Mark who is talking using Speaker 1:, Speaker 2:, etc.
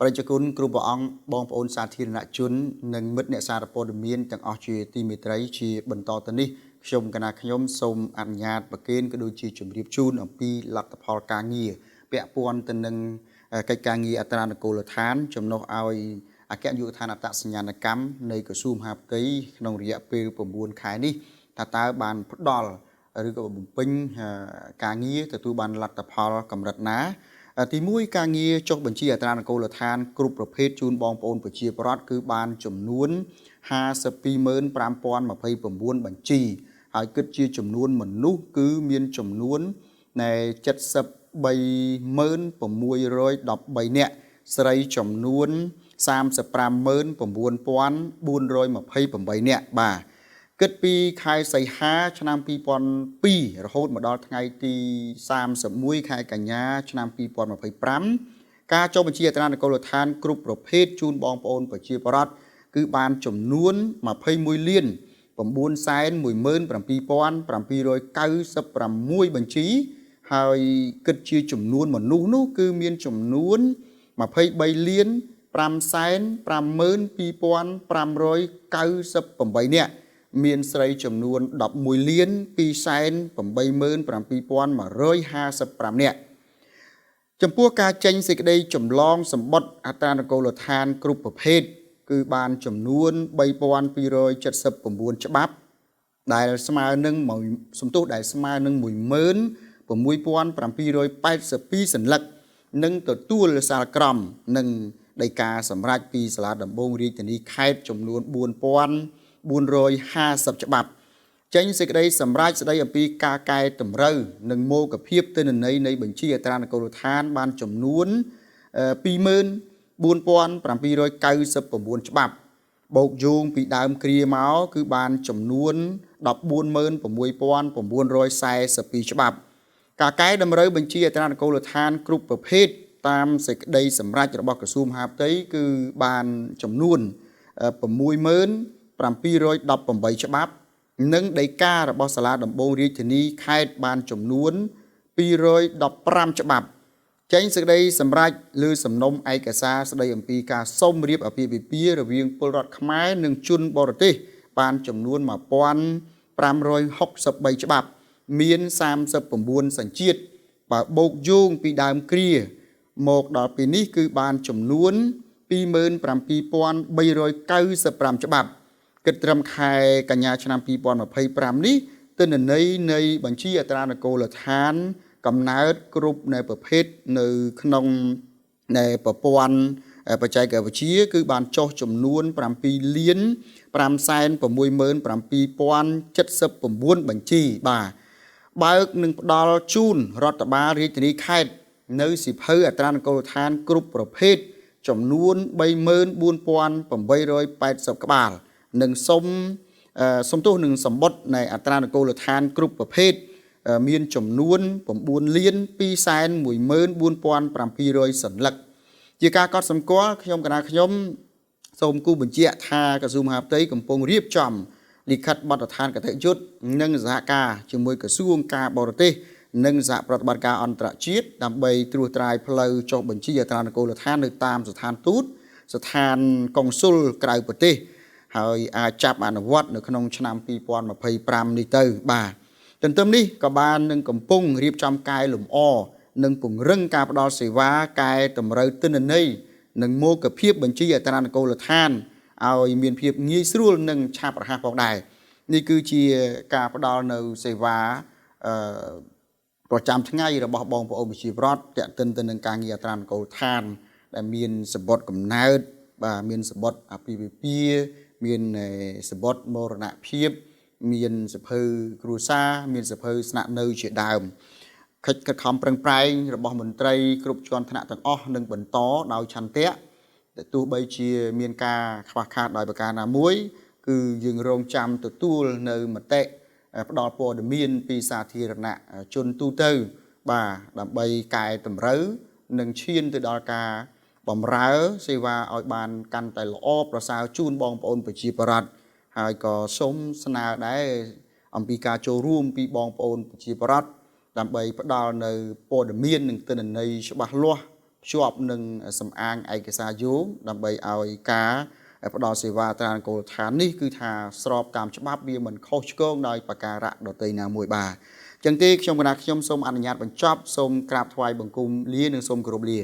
Speaker 1: ប្រជាគុណគ្រូព្រះអង្គបងប្អូនសាធារណជននិងមិត្តអ្នកសារព័ត៌មានទាំងអស់ជាទីមេត្រីជាបន្តទៅនេះខ្ញុំកណាខ្ញុំសូមអនុញ្ញាតប្រកេនក៏ដូចជាជម្រាបជូនអំពីលទ្ធផលការងារពាក់ព័ន្ធទៅនឹងកិច្ចការងារអត្រានុកូលដ្ឋានចំណុះឲ្យអគ្គនាយកដ្ឋានអត្តសញ្ញាណកម្មនៃក្រសួងមហាផ្ទៃក្នុងរយៈពេល9ខែនេះតើបានផ្ដល់ឬក៏បំពេញការងារទទួលបានលទ្ធផលកម្រិតណាទី1ការងារចុះបញ្ជីអត្រានុកូលដ្ឋានគ្រប់ប្រភេទជូនបងប្អូនប្រជាពលរដ្ឋគឺបានចំនួន525029បញ្ជីហើយគិតជាចំនួនមនុស្សគឺមានចំនួន73613នាក់ស្រីចំនួន359,428នាក់បាទគិតពីខែសីហាឆ្នាំ2002រហូតមកដល់ថ្ងៃទី31ខែកញ្ញាឆ្នាំ2025ការចុះបញ្ជីអត្រានុកូលដ្ឋានគ្រប់ប្រភេទជូនបងប្អូនប្រជាពលរដ្ឋគឺបានចំនួន21,917,796បញ្ជីហើយគិតជាចំនួនមនុស្សនោះគឺមានចំនួន23,552,598នាក់មានស្រីចំនួន11,287,155នាក់ចំពោះការចេញសេចក្តីចម្លងសម្បត្តិអត្រានុកូលដ្ឋានគ្រប់ប្រភេទគឺបានចំនួន3279ច្បាប់ដែលស្មើនឹង16782សន្លឹកនិងទទួលសាលក្រមនិងដីកាសម្រាប់ពីសាលាដំបងរាជធានីខេត្តចំនួន4450ច្បាប់ចេញសេចក្តីសម្រេចស្តីអំពីការកែតម្រូវនិងមោគភាពទិន្នន័យនៃបញ្ជីអត្រានុកូលដ្ឋានបានចំនួន24,799ច្បាប់បូកយោងពីដើមគ្រាមកគឺបានចំនួន146,942ច្បាប់ការកែតម្រូវបញ្ជីអត្រានុកូលដ្ឋានគ្រប់ប្រភេទតាមសេចក្តីសម្រេចរបស់ក្រសួងមហាផ្ទៃគឺបានចំនួន6,718ច្បាប់និងដីការបស់សាលាដំបងរាជធានីខេត្តបានចំនួន215ច្បាប់ចេញសេចក្តីសម្រេចលើសំណុំឯកសារស្តីអំពីការសុំរៀបអាពាហ៍ពិពាហ៍រវាងពលរដ្ឋខ្មែរនិងជនបរទេសបានចំនួន1563ច្បាប់មាន39សញ្ជាតិបើបូកយោងពីដើមគ្រាមកដល់ពេលនេះគឺបានចំនួន27,395ច្បាប់គិតត្រឹមខែកញ្ញាឆ្នាំ2025នេះទិន្នន័យនៃបញ្ជីអត្រានុកូលដ្ឋានកំណើតគ្រប់នៃប្រភេទនៅក្នុងនៃប្រព័ន្ធបច្ចេកវិទ្យាគឺបានចុះចំនួន7,567,079បញ្ជីបាទបើកនឹងផ្ដល់ជូនរដ្ឋបាលរាជធានីខេត្តនៅសិភៅអត្រានុកូលដ្ឋានគ្រប់ប្រភេទចំនួន34,880ក្បាលនិងសំទោសនឹងសម្បត្តិនៃអត្រានុកូលដ្ឋានគ្រប់ប្រភេទមានចំនួន9,214,700សន្លឹកជាការកត់សម្គាល់ខ្ញុំសូមគូបញ្ជាក់ថាក្រសួងមហាផ្ទៃកំពុងរៀបចំលិខិតបទដ្ឋានគតិយុត្តនិងសហការជាមួយក្រសួងការបរទេសនិងសហប្រតិបត្តិការអន្តរជាតិដើម្បីត្រួសត្រាយផ្លូវចុះបញ្ជីអត្រានុកូលដ្ឋាននៅតាមស្ថានទូតស្ថានកុងស៊ុលក្រៅប្រទេសហើយអាចចាប់អនុវត្តនៅក្នុងឆ្នាំ2025នេះទៅបាទទន្ទឹមនេះក៏បាននឹងកំពុងរៀបចំកែលម្អនិងពង្រឹងការផ្តល់សេវាកែតម្រូវទិន្នន័យនិងមោគភាពបញ្ជីអត្រានុកូលដ្ឋានឲ្យមានភាពងាយស្រួលនិងឆាប់រហ័សផងដែរនេះគឺជាការផ្តល់នៅសេវាប្រចាំថ្ងៃរបស់បងប្អូនប្រជាពលរដ្ឋទាក់ទិនទៅនឹងការងារអត្រានុកូលដ្ឋានដែលមានសម្បត្តិកំណើតបាទមានសម្បត្តិអាពាហ៍ពិពាហ៍មានសម្បត្តិមរណភាពមានសភៅគ្រួសារមានសភៅស្នាក់នៅជាដើមកិច្ចខំប្រឹងប្រែងរបស់មន្ត្រីគ្រប់ជាន់ថ្នាក់ទាំងអស់នឹងបន្តដោយឆន្ទៈទោះបីជាមានការខ្វះខាតដោយប្រការណាមួយគឺយើងរងចាំទទួលនៅមតិផ្ដល់ព័ត៌មានពីសាធារណជនទូទៅបាទដើម្បីកែតម្រូវនិងឈានទៅដល់ការបម្រើសេវាឲ្យបានកាន់តែល្អប្រសើរជូនបងប្អូនប្រជាពលរដ្ឋហើយក៏សូមស្នើដែរអំពីការចូលរួមពីបងប្អូនប្រជាពលរដ្ឋដើម្បីផ្ដល់នៅព័ត៌មាននិងទិន្នន័យច្បាស់លាស់ ភ្ជាប់នឹងសំអាងឯកសារយោងដើម្បីឲ្យការផ្ដល់សេវាត្រានកូលដ្ឋាននេះគឺថាស្របតាមច្បាប់វាមិនខុសឆ្គងដោយប្រការៈដទៃណាមួយបាទអញ្ចឹងទេខ្ញុំគណៈខ្ញុំសូមអនុញ្ញាតបញ្ចប់សូមក្រាបថ្វាយបង្គំលានិងសូមគោរពលា